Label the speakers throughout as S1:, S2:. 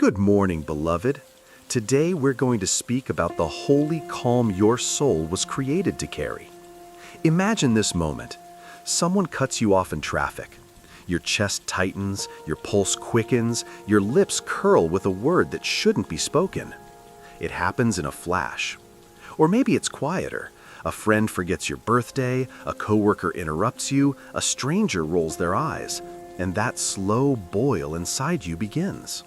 S1: Good morning, beloved. Today we're going to speak about the holy calm your soul was created to carry. Imagine this moment. Someone cuts you off in traffic. Your chest tightens, your pulse quickens, your lips curl with a word that shouldn't be spoken. It happens in a flash. Or maybe it's quieter. A friend forgets your birthday, a coworker interrupts you, a stranger rolls their eyes, and that slow boil inside you begins.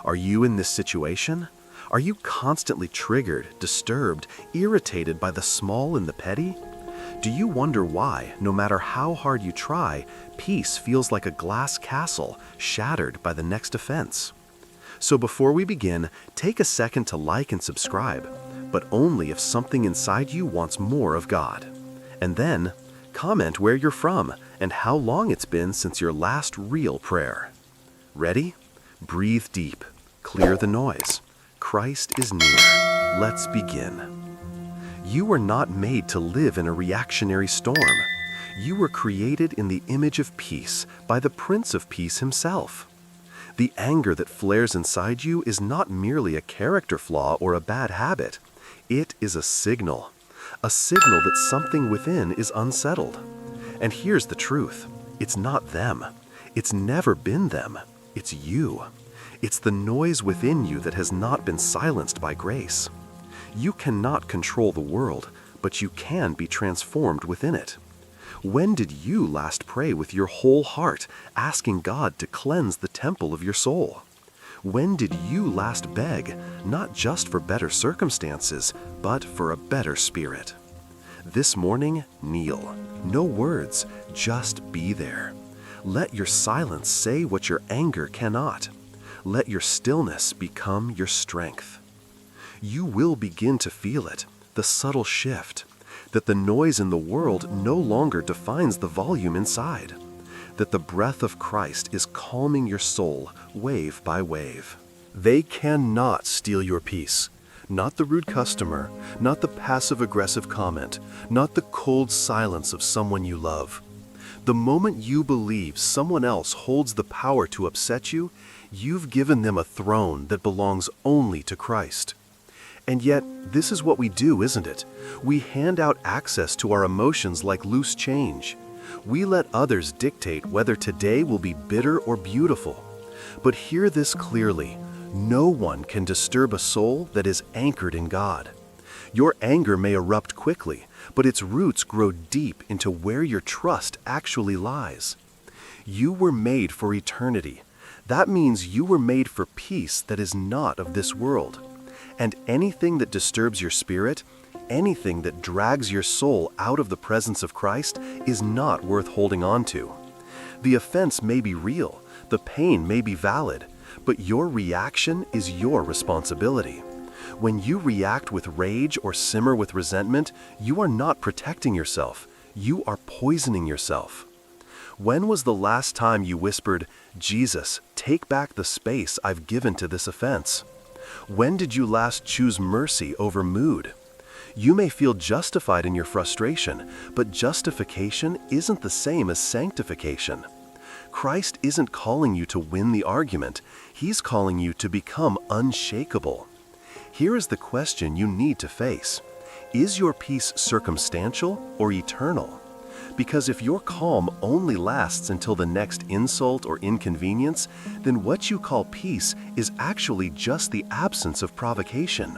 S1: Are you in this situation? Are you constantly triggered, disturbed, irritated by the small and the petty? Do you wonder why, no matter how hard you try, peace feels like a glass castle shattered by the next offense? So before we begin, take a second to like and subscribe, but only if something inside you wants more of God. And then, comment where you're from and how long it's been since your last real prayer. Ready? Breathe deep. Clear the noise. Christ is near. Let's begin. You were not made to live in a reactionary storm. You were created in the image of peace by the Prince of Peace himself. The anger that flares inside you is not merely a character flaw or a bad habit. It is a signal that something within is unsettled. And here's the truth. It's not them. It's never been them. It's you. It's the noise within you that has not been silenced by grace. You cannot control the world, but you can be transformed within it. When did you last pray with your whole heart, asking God to cleanse the temple of your soul? When did you last beg, not just for better circumstances, but for a better spirit? This morning, kneel. No words, just be there. Let your silence say what your anger cannot. Let your stillness become your strength. You will begin to feel it, the subtle shift, that the noise in the world no longer defines the volume inside, that the breath of Christ is calming your soul wave by wave. They cannot steal your peace. Not the rude customer, not the passive-aggressive comment, not the cold silence of someone you love. The moment you believe someone else holds the power to upset you, you've given them a throne that belongs only to Christ. And yet, this is what we do, isn't it? We hand out access to our emotions like loose change. We let others dictate whether today will be bitter or beautiful. But hear this clearly. No one can disturb a soul that is anchored in God. Your anger may erupt quickly, but its roots grow deep into where your trust actually lies. You were made for eternity. That means you were made for peace that is not of this world. And anything that disturbs your spirit, anything that drags your soul out of the presence of Christ, is not worth holding on to. The offense may be real, the pain may be valid, but your reaction is your responsibility. When you react with rage or simmer with resentment, you are not protecting yourself. You are poisoning yourself. When was the last time you whispered, "Jesus, take back the space I've given to this offense"? When did you last choose mercy over mood? You may feel justified in your frustration, but justification isn't the same as sanctification. Christ isn't calling you to win the argument. He's calling you to become unshakable. Here is the question you need to face. Is your peace circumstantial or eternal? Because if your calm only lasts until the next insult or inconvenience, then what you call peace is actually just the absence of provocation.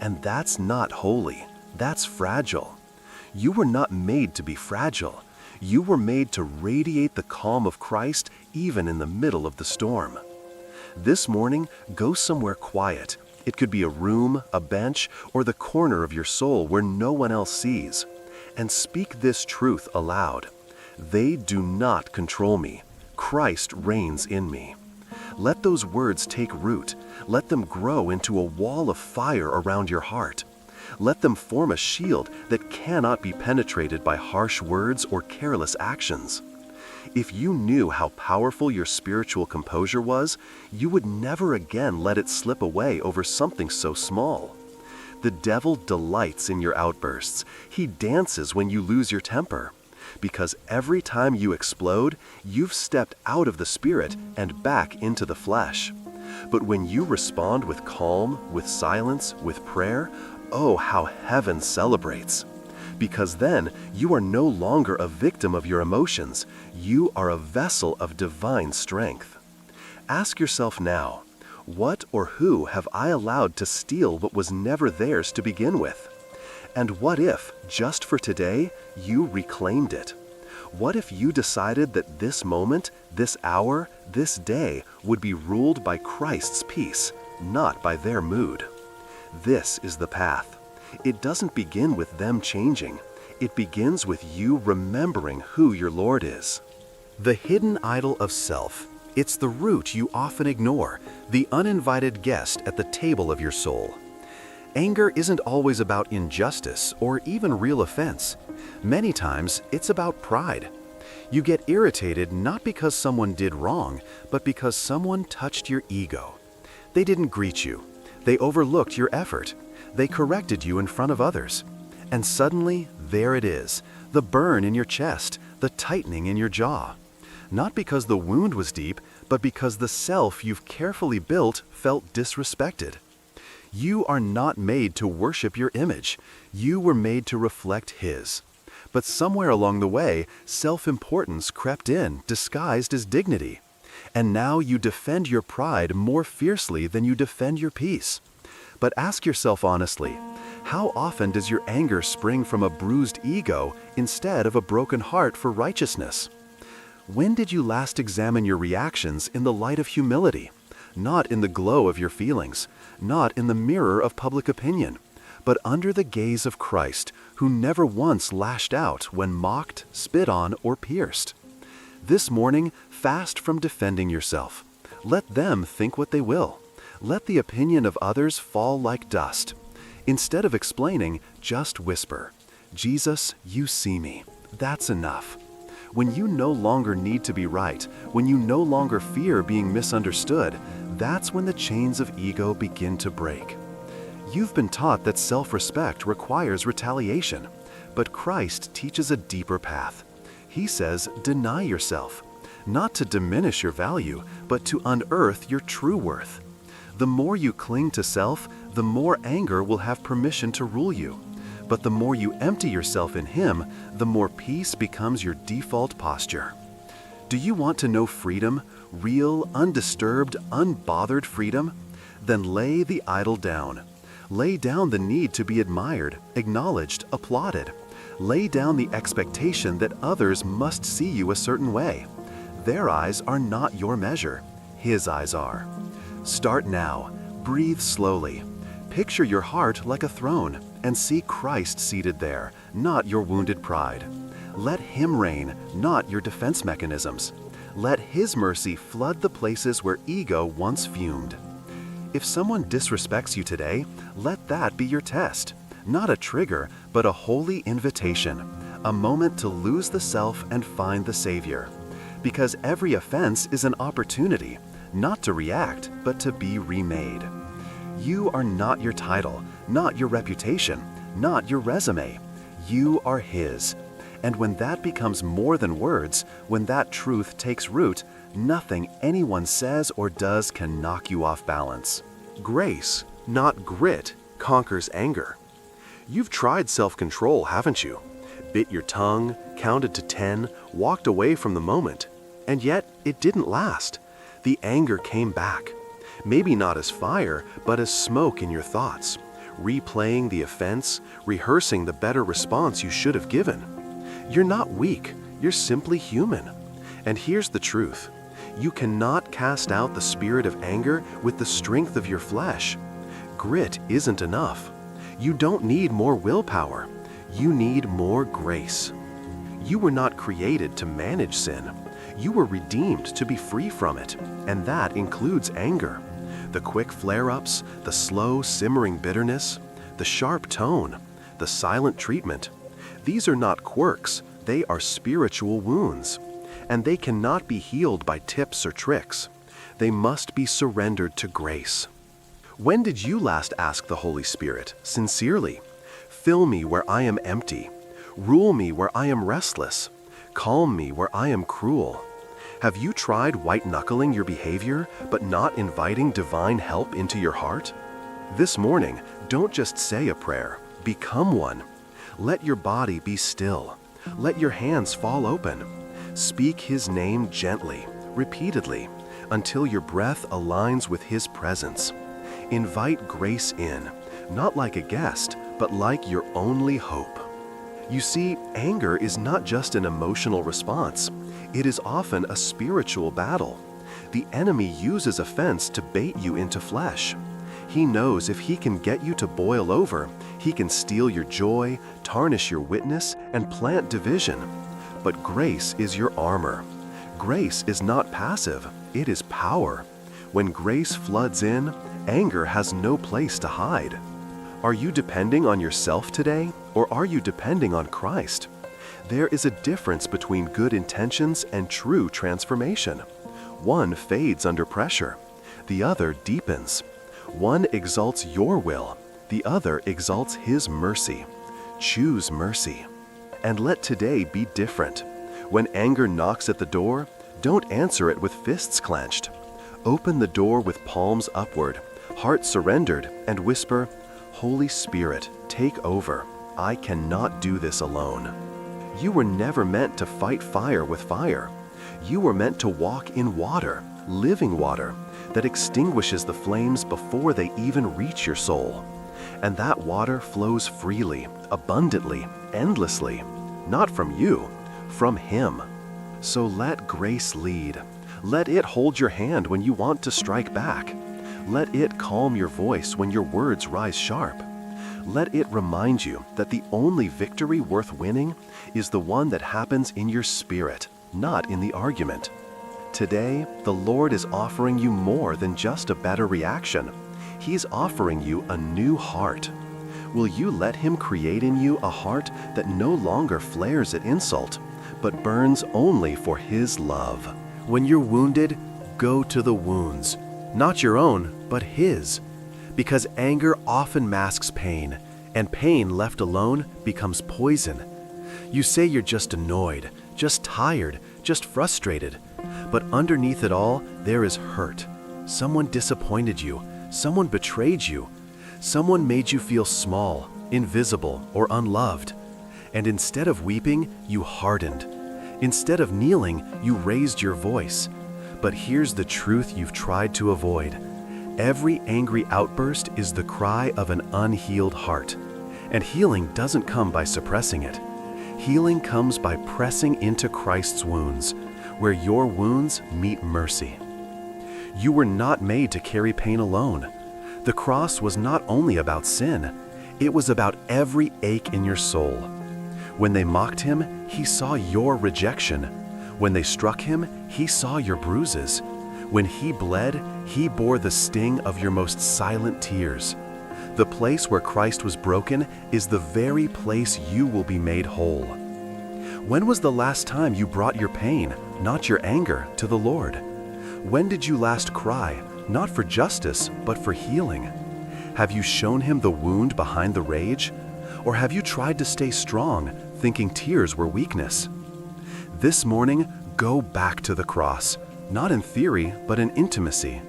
S1: And that's not holy. That's fragile. You were not made to be fragile. You were made to radiate the calm of Christ even in the middle of the storm. This morning, go somewhere quiet. It could be a room, a bench, or the corner of your soul where no one else sees. And speak this truth aloud. They do not control me. Christ reigns in me. Let those words take root. Let them grow into a wall of fire around your heart. Let them form a shield that cannot be penetrated by harsh words or careless actions. If you knew how powerful your spiritual composure was, you would never again let it slip away over something so small. The devil delights in your outbursts. He dances when you lose your temper. Because every time you explode, you've stepped out of the spirit and back into the flesh. But when you respond with calm, with silence, with prayer, oh, how heaven celebrates. Because then you are no longer a victim of your emotions, you are a vessel of divine strength. Ask yourself now, what or who have I allowed to steal what was never theirs to begin with? And what if, just for today, you reclaimed it? What if you decided that this moment, this hour, this day would be ruled by Christ's peace, not by their mood? This is the path. It doesn't begin with them changing. It begins with you remembering who your Lord is. The hidden idol of self. It's the root you often ignore, the uninvited guest at the table of your soul. Anger isn't always about injustice or even real offense. Many times, it's about pride. You get irritated not because someone did wrong, but because someone touched your ego. They didn't greet you. They overlooked your effort. They corrected you in front of others. And suddenly, there it is, the burn in your chest, the tightening in your jaw. Not because the wound was deep, but because the self you've carefully built felt disrespected. You are not made to worship your image. You were made to reflect His. But somewhere along the way, self-importance crept in, disguised as dignity. And now you defend your pride more fiercely than you defend your peace. But ask yourself honestly, how often does your anger spring from a bruised ego instead of a broken heart for righteousness? When did you last examine your reactions in the light of humility? Not in the glow of your feelings, not in the mirror of public opinion, but under the gaze of Christ, who never once lashed out when mocked, spit on, or pierced. This morning, fast from defending yourself. Let them think what they will. Let the opinion of others fall like dust. Instead of explaining, just whisper, "Jesus, you see me." That's enough. When you no longer need to be right, when you no longer fear being misunderstood, that's when the chains of ego begin to break. You've been taught that self-respect requires retaliation, but Christ teaches a deeper path. He says, deny yourself, not to diminish your value, but to unearth your true worth. The more you cling to self, the more anger will have permission to rule you. But the more you empty yourself in Him, the more peace becomes your default posture. Do you want to know freedom, real, undisturbed, unbothered freedom? Then lay the idol down. Lay down the need to be admired, acknowledged, applauded. Lay down the expectation that others must see you a certain way. Their eyes are not your measure. His eyes are. Start now. Breathe slowly. Picture your heart like a throne and see Christ seated there, not your wounded pride. Let Him reign, not your defense mechanisms. Let His mercy flood the places where ego once fumed. If someone disrespects you today, let that be your test. Not a trigger, but a holy invitation, a moment to lose the self and find the Savior. Because every offense is an opportunity, not to react, but to be remade. You are not your title, not your reputation, not your resume. You are His. And when that becomes more than words, when that truth takes root, nothing anyone says or does can knock you off balance. Grace, not grit, conquers anger. You've tried self-control, haven't you? Bit your tongue, counted to 10, walked away from the moment. And yet, it didn't last. The anger came back. Maybe not as fire, but as smoke in your thoughts, replaying the offense, rehearsing the better response you should have given. You're not weak, you're simply human. And here's the truth. You cannot cast out the spirit of anger with the strength of your flesh. Grit isn't enough. You don't need more willpower. You need more grace. You were not created to manage sin. You were redeemed to be free from it, and that includes anger. The quick flare-ups, the slow simmering bitterness, the sharp tone, the silent treatment. These are not quirks, they are spiritual wounds. And they cannot be healed by tips or tricks. They must be surrendered to grace. When did you last ask the Holy Spirit, sincerely, fill me where I am empty, rule me where I am restless, calm me where I am cruel? Have you tried white-knuckling your behavior, but not inviting divine help into your heart? This morning, don't just say a prayer, become one. Let your body be still. Let your hands fall open. Speak His name gently, repeatedly, until your breath aligns with His presence. Invite grace in, not like a guest, but like your only hope. You see, anger is not just an emotional response. It is often a spiritual battle. The enemy uses offense to bait you into flesh. He knows if he can get you to boil over, he can steal your joy, tarnish your witness, and plant division. But grace is your armor. Grace is not passive, it is power. When grace floods in, anger has no place to hide. Are you depending on yourself today, or are you depending on Christ? There is a difference between good intentions and true transformation. One fades under pressure, the other deepens. One exalts your will, the other exalts His mercy. Choose mercy. And let today be different. When anger knocks at the door, don't answer it with fists clenched. Open the door with palms upward, heart surrendered, and whisper, "Holy Spirit, take over. I cannot do this alone." You were never meant to fight fire with fire. You were meant to walk in water, living water, that extinguishes the flames before they even reach your soul. And that water flows freely, abundantly, endlessly, not from you, from Him. So let grace lead. Let it hold your hand when you want to strike back. Let it calm your voice when your words rise sharp. Let it remind you that the only victory worth winning is the one that happens in your spirit, not in the argument. Today, the Lord is offering you more than just a better reaction. He's offering you a new heart. Will you let Him create in you a heart that no longer flares at insult, but burns only for His love? When you're wounded, go to the wounds, not your own, but His. Because anger often masks pain, and pain left alone becomes poison. You say you're just annoyed, just tired, just frustrated, but underneath it all, there is hurt. Someone disappointed you, someone betrayed you, someone made you feel small, invisible, or unloved. And instead of weeping, you hardened. Instead of kneeling, you raised your voice. But here's the truth you've tried to avoid. Every angry outburst is the cry of an unhealed heart. And healing doesn't come by suppressing it. Healing comes by pressing into Christ's wounds, where your wounds meet mercy. You were not made to carry pain alone. The cross was not only about sin, it was about every ache in your soul. When they mocked Him, He saw your rejection. When they struck Him, He saw your bruises. When He bled, He bore the sting of your most silent tears. The place where Christ was broken is the very place you will be made whole. When was the last time you brought your pain, not your anger, to the Lord? When did you last cry, not for justice, but for healing? Have you shown Him the wound behind the rage? Or have you tried to stay strong, thinking tears were weakness? This morning, go back to the cross. Not in theory, but in intimacy.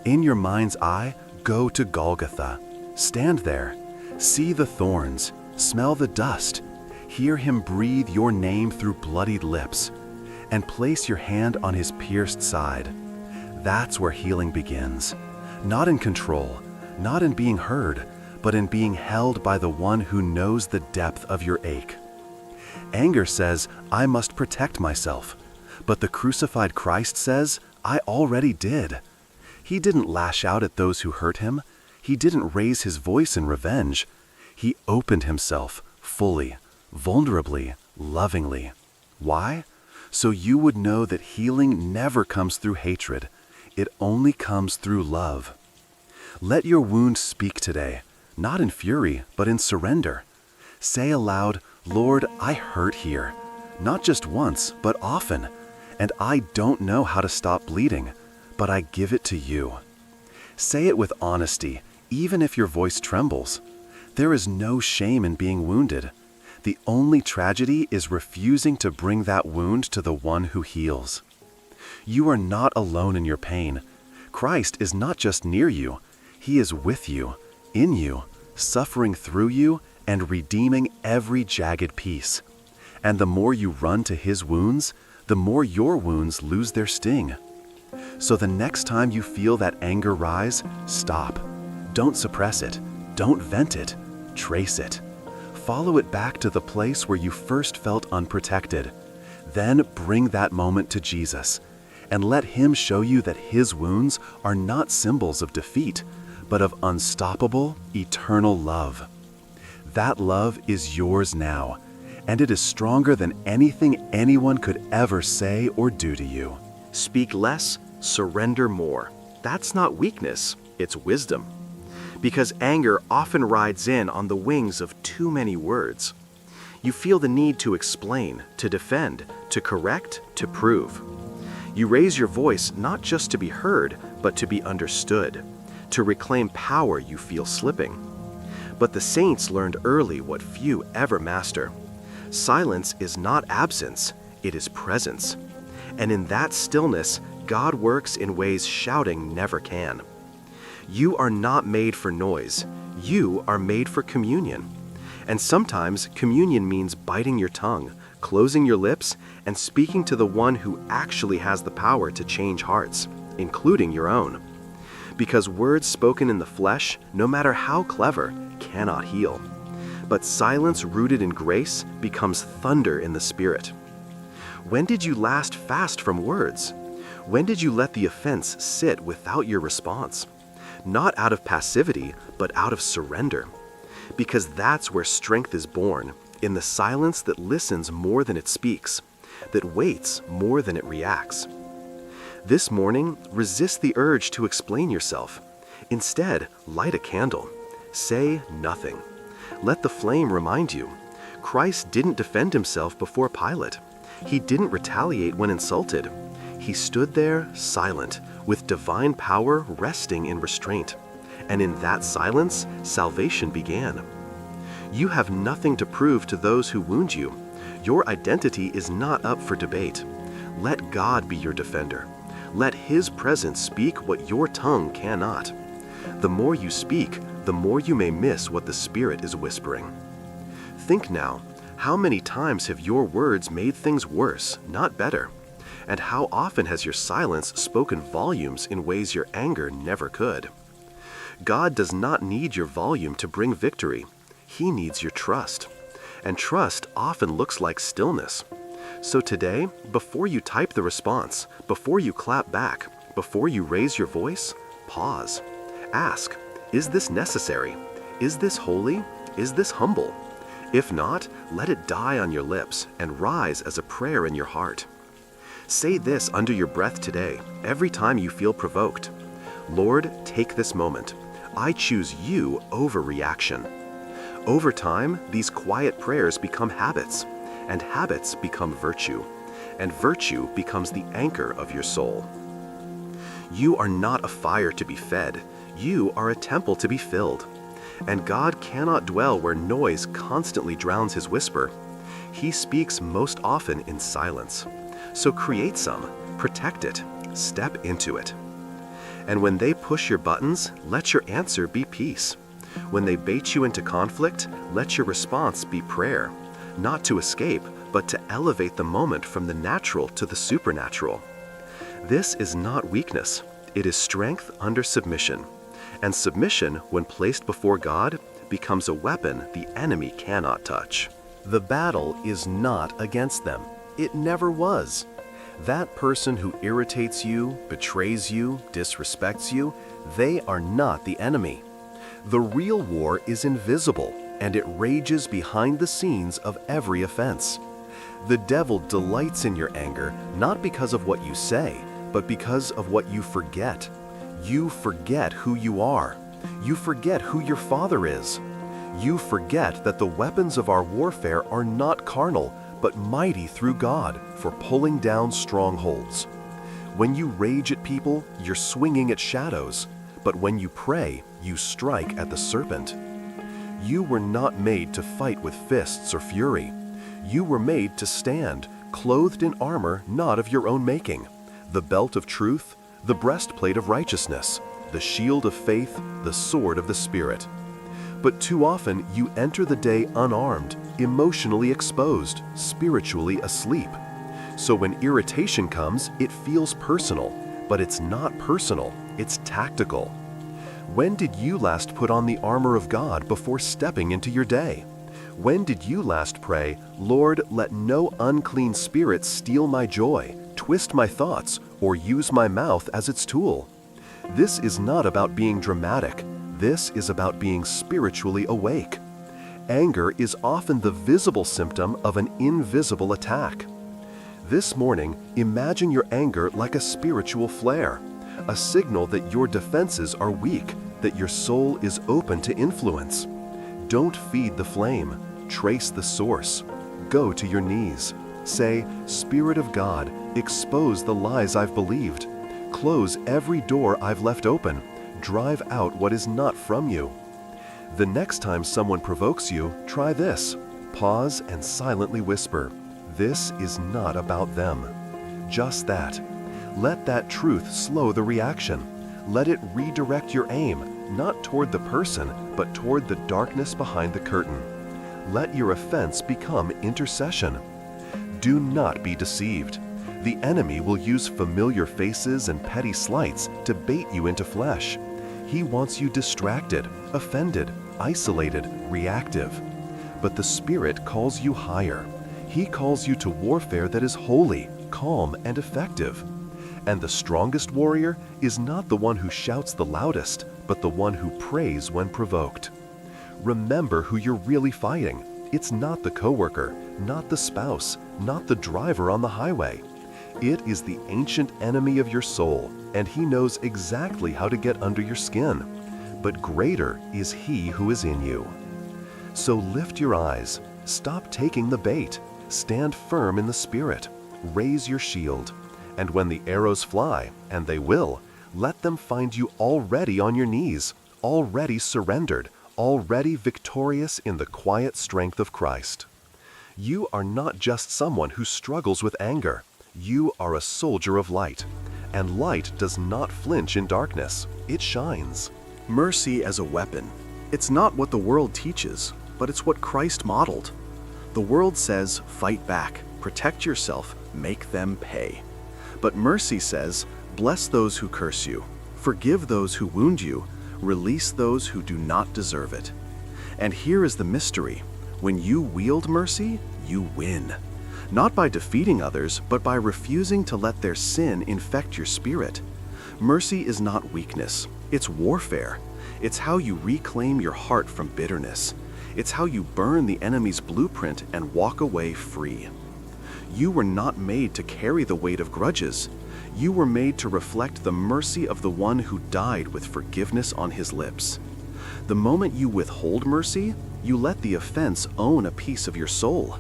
S1: In your mind's eye, go to Golgotha. Stand there. See the thorns. Smell the dust. Hear Him breathe your name through bloodied lips. And place your hand on His pierced side. That's where healing begins. Not in control, not in being heard, but in being held by the one who knows the depth of your ache. Anger says, I must protect myself. But the crucified Christ says, I already did. He didn't lash out at those who hurt Him. He didn't raise His voice in revenge. He opened Himself fully, vulnerably, lovingly. Why? So you would know that healing never comes through hatred. It only comes through love. Let your wound speak today, not in fury, but in surrender. Say aloud, Lord, I hurt here, not just once, but often. And I don't know how to stop bleeding, but I give it to you. Say it with honesty, even if your voice trembles. There is no shame in being wounded. The only tragedy is refusing to bring that wound to the one who heals. You are not alone in your pain. Christ is not just near you, He is with you, in you, suffering through you, and redeeming every jagged piece. And the more you run to His wounds, the more your wounds lose their sting. So the next time you feel that anger rise, stop. Don't suppress it. Don't vent it. Trace it. Follow it back to the place where you first felt unprotected. Then bring that moment to Jesus and let Him show you that His wounds are not symbols of defeat, but of unstoppable, eternal love. That love is yours now, and it is stronger than anything anyone could ever say or do to you.
S2: Speak less, surrender more. That's not weakness, it's wisdom. Because anger often rides in on the wings of too many words. You feel the need to explain, to defend, to correct, to prove. You raise your voice not just to be heard, but to be understood, to reclaim power you feel slipping. But the saints learned early what few ever master. Silence is not absence, it is presence. And in that stillness, God works in ways shouting never can. You are not made for noise. You are made for communion. And sometimes communion means biting your tongue, closing your lips, and speaking to the one who actually has the power to change hearts, including your own. Because words spoken in the flesh, no matter how clever, cannot heal. But silence rooted in grace becomes thunder in the spirit. When did you last fast from words? When did you let the offense sit without your response? Not out of passivity, but out of surrender. Because that's where strength is born, in the silence that listens more than it speaks, that waits more than it reacts. This morning, resist the urge to explain yourself. Instead, light a candle. Say nothing. Let the flame remind you. Christ didn't defend Himself before Pilate. He didn't retaliate when insulted. He stood there silent, with divine power resting in restraint. And in that silence, salvation began. You have nothing to prove to those who wound you. Your identity is not up for debate. Let God be your defender. Let His presence speak what your tongue cannot. The more you speak, the more you may miss what the Spirit is whispering. Think now, how many times have your words made things worse, not better? And how often has your silence spoken volumes in ways your anger never could? God does not need your volume to bring victory. He needs your trust. And trust often looks like stillness. So today, before you type the response, before you clap back, before you raise your voice, pause. Ask, is this necessary? Is this holy? Is this humble? If not, let it die on your lips and rise as a prayer in your heart. Say this under your breath today, every time you feel provoked. Lord, take this moment. I choose you over reaction. Over time, these quiet prayers become habits, and habits become virtue, and virtue becomes the anchor of your soul. You are not a fire to be fed. You are a temple to be filled. And God cannot dwell where noise constantly drowns His whisper. He speaks most often in silence. So create some, protect it, step into it. And when they push your buttons, let your answer be peace. When they bait you into conflict, let your response be prayer, not to escape, but to elevate the moment from the natural to the supernatural. This is not weakness. It is strength under submission. And submission, when placed before God, becomes a weapon the enemy cannot touch.
S1: The battle is not against them. It never was. That person who irritates you, betrays you, disrespects you, they are not the enemy. The real war is invisible, and it rages behind the scenes of every offense. The devil delights in your anger, not because of what you say, but because of what you forget. You forget who you are. You forget who your Father is. You forget that the weapons of our warfare are not carnal, but mighty through God for pulling down strongholds. When you rage at people, you're swinging at shadows, but when you pray, you strike at the serpent. You were not made to fight with fists or fury. You were made to stand, clothed in armor not of your own making. the belt of truth, the breastplate of righteousness, the shield of faith, the sword of the Spirit. But too often you enter the day unarmed, emotionally exposed, spiritually asleep. So when irritation comes, it feels personal, but it's not personal, it's tactical. When did you last put on the armor of God before stepping into your day? When did you last pray, "Lord, let no unclean spirit steal my joy, twist my thoughts, or use my mouth as its tool"? This is not about being dramatic. This is about being spiritually awake. Anger is often the visible symptom of an invisible attack. This morning, imagine your anger like a spiritual flare, a signal that your defenses are weak, that your soul is open to influence. Don't feed the flame. Trace the source. Go to your knees. Say, "Spirit of God, expose the lies I've believed. Close every door I've left open. Drive out what is not from you." The next time someone provokes you, try this. Pause and silently whisper, "This is not about them." Just that. Let that truth slow the reaction. Let it redirect your aim, not toward the person, but toward the darkness behind the curtain. Let your offense become intercession. Do not be deceived. The enemy will use familiar faces and petty slights to bait you into flesh. He wants you distracted, offended, isolated, reactive. But the Spirit calls you higher. He calls you to warfare that is holy, calm, and effective. And the strongest warrior is not the one who shouts the loudest, but the one who prays when provoked. Remember who you're really fighting. It's not the coworker, not the spouse, not the driver on the highway. It is the ancient enemy of your soul, and he knows exactly how to get under your skin. But greater is he who is in you. So lift your eyes, stop taking the bait, stand firm in the Spirit, raise your shield, and when the arrows fly, and they will, let them find you already on your knees, already surrendered, already victorious in the quiet strength of Christ. You are not just someone who struggles with anger. You are a soldier of light, and light does not flinch in darkness. It shines.
S2: Mercy as a weapon. It's not what the world teaches, but it's what Christ modeled. The world says, fight back, protect yourself, make them pay. But mercy says, bless those who curse you, forgive those who wound you, release those who do not deserve it. And here is the mystery. When you wield mercy, you win. Not by defeating others, but by refusing to let their sin infect your spirit. Mercy is not weakness, it's warfare. It's how you reclaim your heart from bitterness. It's how you burn the enemy's blueprint and walk away free. You were not made to carry the weight of grudges. You were made to reflect the mercy of the one who died with forgiveness on his lips. The moment you withhold mercy, you let the offense own a piece of your soul.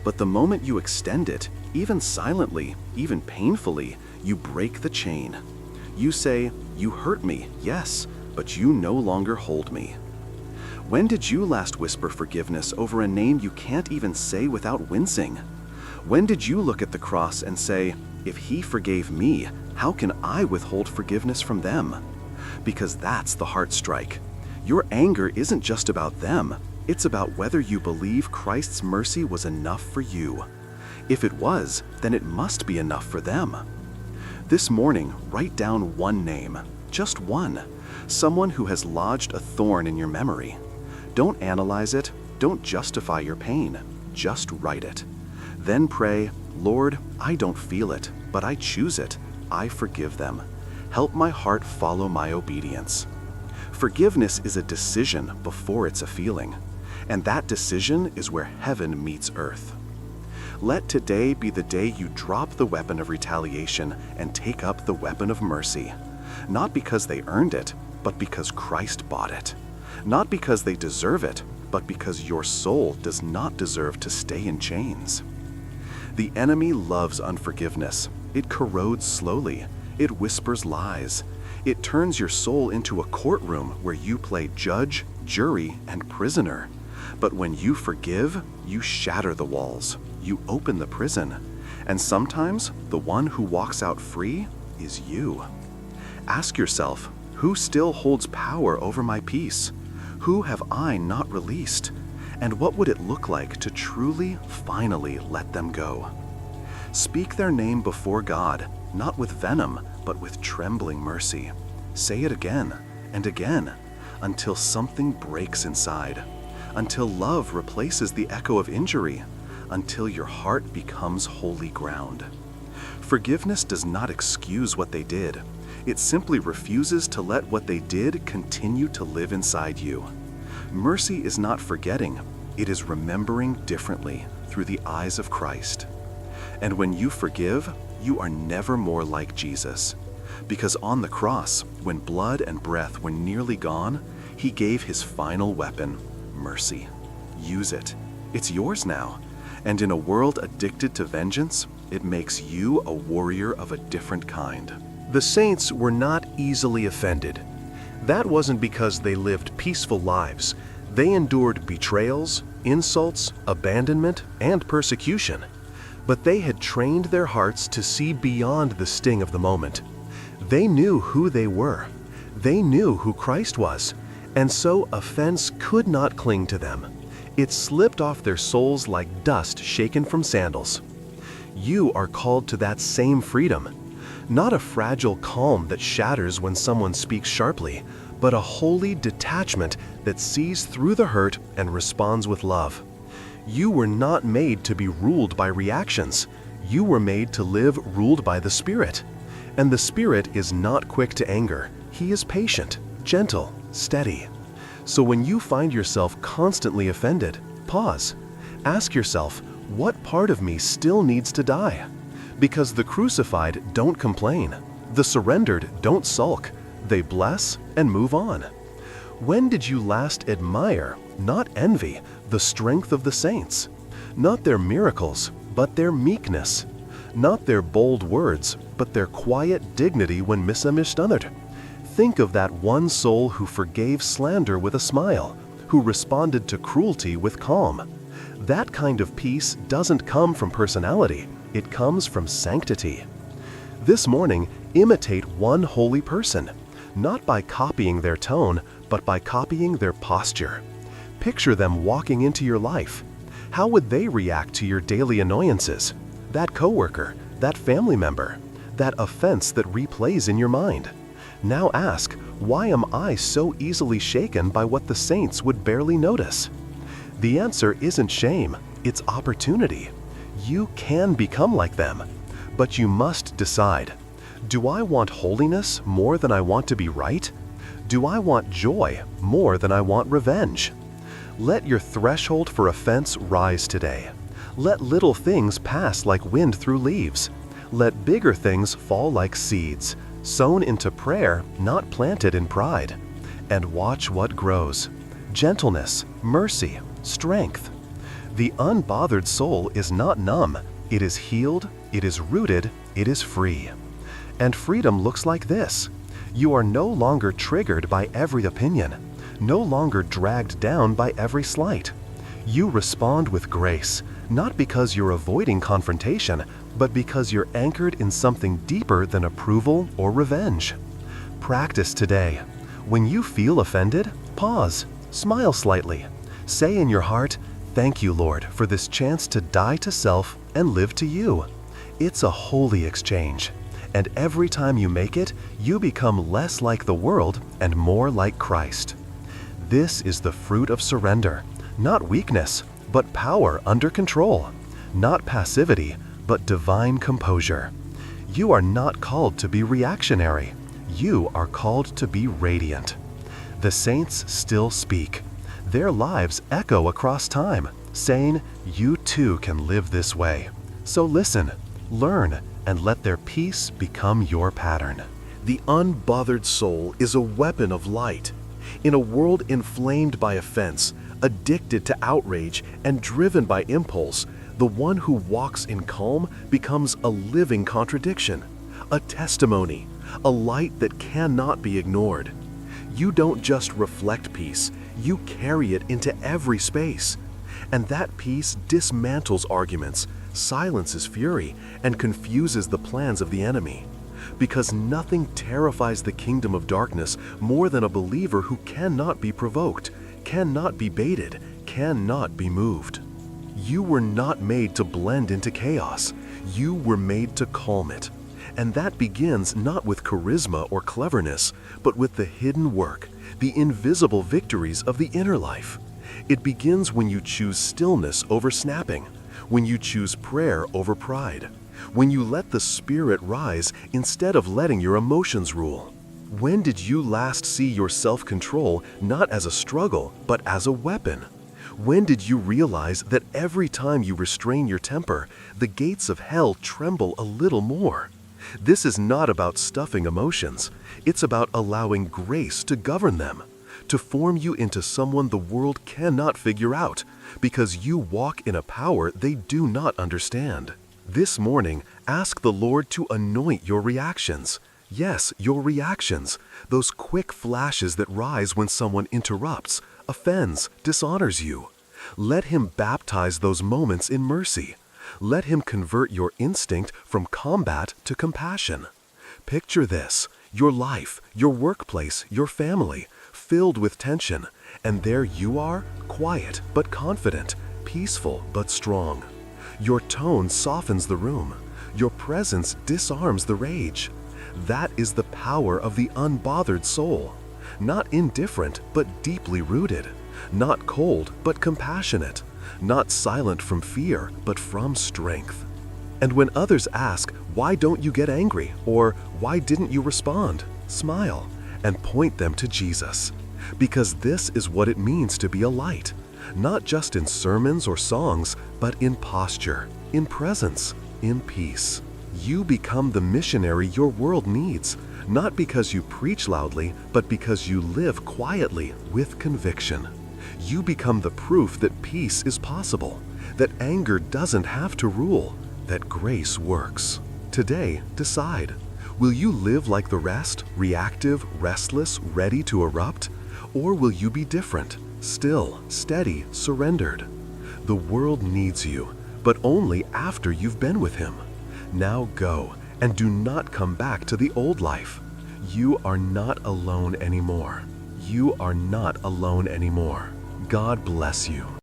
S2: But the moment you extend it, even silently, even painfully, you break the chain. You say, you hurt me, yes, but you no longer hold me. When did you last whisper forgiveness over a name you can't even say without wincing? When did you look at the cross and say, if he forgave me, how can I withhold forgiveness from them? Because that's the heart strike. Your anger isn't just about them. It's about whether you believe Christ's mercy was enough for you. If it was, then it must be enough for them. This morning, write down one name, just one, someone who has lodged a thorn in your memory. Don't analyze it, don't justify your pain, just write it. Then pray, Lord, I don't feel it, but I choose it. I forgive them. Help my heart follow my obedience. Forgiveness is a decision before it's a feeling, and that decision is where heaven meets earth. Let today be the day you drop the weapon of retaliation and take up the weapon of mercy, not because they earned it, but because Christ bought it. Not because they deserve it, but because your soul does not deserve to stay in chains. The enemy loves unforgiveness. It corrodes slowly. It whispers lies. It turns your soul into a courtroom where you play judge, jury, and prisoner. But when you forgive, you shatter the walls. You open the prison. And sometimes the one who walks out free is you. Ask yourself, who still holds power over my peace? Who have I not released? And what would it look like to truly, finally let them go? Speak their name before God, not with venom, but with trembling mercy. Say it again and again, until something breaks inside, until love replaces the echo of injury, until your heart becomes holy ground. Forgiveness does not excuse what they did. It simply refuses to let what they did continue to live inside you. Mercy is not forgetting, it is remembering differently through the eyes of Christ. And when you forgive, you are never more like Jesus. Because on the cross, when blood and breath were nearly gone, he gave his final weapon, mercy. Use it. It's yours now. And in a world addicted to vengeance, it makes you a warrior of a different kind.
S1: The saints were not easily offended. That wasn't because they lived peaceful lives. They endured betrayals, insults, abandonment, and persecution. But they had trained their hearts to see beyond the sting of the moment. They knew who they were. They knew who Christ was. And so offense could not cling to them. It slipped off their souls like dust shaken from sandals. You are called to that same freedom. Not a fragile calm that shatters when someone speaks sharply, but a holy detachment that sees through the hurt and responds with love. You were not made to be ruled by reactions. You were made to live ruled by the Spirit. And the Spirit is not quick to anger. He is patient, gentle, steady. So when you find yourself constantly offended, pause. Ask yourself, what part of me still needs to die? Because the crucified don't complain. The surrendered don't sulk. They bless and move on. When did you last admire, not envy, the strength of the saints? Not their miracles, but their meekness. Not their bold words, but their quiet dignity when misunderstood. Think of that one soul who forgave slander with a smile, who responded to cruelty with calm. That kind of peace doesn't come from personality, it comes from sanctity. This morning, imitate one holy person, not by copying their tone, but by copying their posture. Picture them walking into your life. How would they react to your daily annoyances? That coworker, that family member, that offense that replays in your mind. Now ask, why am I so easily shaken by what the saints would barely notice? The answer isn't shame, it's opportunity. You can become like them, but you must decide. Do I want holiness more than I want to be right? Do I want joy more than I want revenge? Let your threshold for offense rise today. Let little things pass like wind through leaves. Let bigger things fall like seeds, sown into prayer, not planted in pride. And watch what grows. Gentleness, mercy, strength. The unbothered soul is not numb. It is healed, it is rooted, it is free. And freedom looks like this. You are no longer triggered by every opinion, no longer dragged down by every slight. You respond with grace, not because you're avoiding confrontation, but because you're anchored in something deeper than approval or revenge. Practice today. When you feel offended, pause, smile slightly. Say in your heart, "Thank you, Lord, for this chance to die to self and live to you." It's a holy exchange. And every time you make it, you become less like the world and more like Christ. This is the fruit of surrender, not weakness, but power under control, not passivity, but divine composure. You are not called to be reactionary. You are called to be radiant. The saints still speak. Their lives echo across time, saying, you too can live this way. So listen, learn, and let their peace become your pattern. The unbothered soul is a weapon of light. In a world inflamed by offense, addicted to outrage, and driven by impulse, the one who walks in calm becomes a living contradiction, a testimony, a light that cannot be ignored. You don't just reflect peace, you carry it into every space. And that peace dismantles arguments, silences fury, and confuses the plans of the enemy. Because nothing terrifies the kingdom of darkness more than a believer who cannot be provoked, cannot be baited, cannot be moved. You were not made to blend into chaos. You were made to calm it. And that begins not with charisma or cleverness, but with the hidden work, the invisible victories of the inner life. It begins when you choose stillness over snapping, when you choose prayer over pride, when you let the Spirit rise instead of letting your emotions rule. When did you last see your self-control not as a struggle, but as a weapon? When did you realize that every time you restrain your temper, the gates of hell tremble a little more? This is not about stuffing emotions. It's about allowing grace to govern them, to form you into someone the world cannot figure out, because you walk in a power they do not understand. This morning, ask the Lord to anoint your reactions. Yes, your reactions, those quick flashes that rise when someone interrupts, offends, dishonors you. Let Him baptize those moments in mercy. Let Him convert your instinct from combat to compassion. Picture this, your life, your workplace, your family, filled with tension, and there you are, quiet but confident, peaceful but strong. Your tone softens the room. Your presence disarms the rage. That is the power of the unbothered soul. Not indifferent, but deeply rooted. Not cold, but compassionate. Not silent from fear, but from strength. And when others ask, "Why don't you get angry?" or "Why didn't you respond?" smile and point them to Jesus. Because this is what it means to be a light. Not just in sermons or songs, but in posture, in presence, in peace. You become the missionary your world needs, not because you preach loudly, but because you live quietly with conviction. You become the proof that peace is possible, that anger doesn't have to rule, that grace works. Today, decide. Will you live like the rest, reactive, restless, ready to erupt? Or will you be different, still, steady, surrendered? The world needs you, but only after you've been with Him. Now go, and do not come back to the old life. You are not alone anymore. You are not alone anymore. God bless you.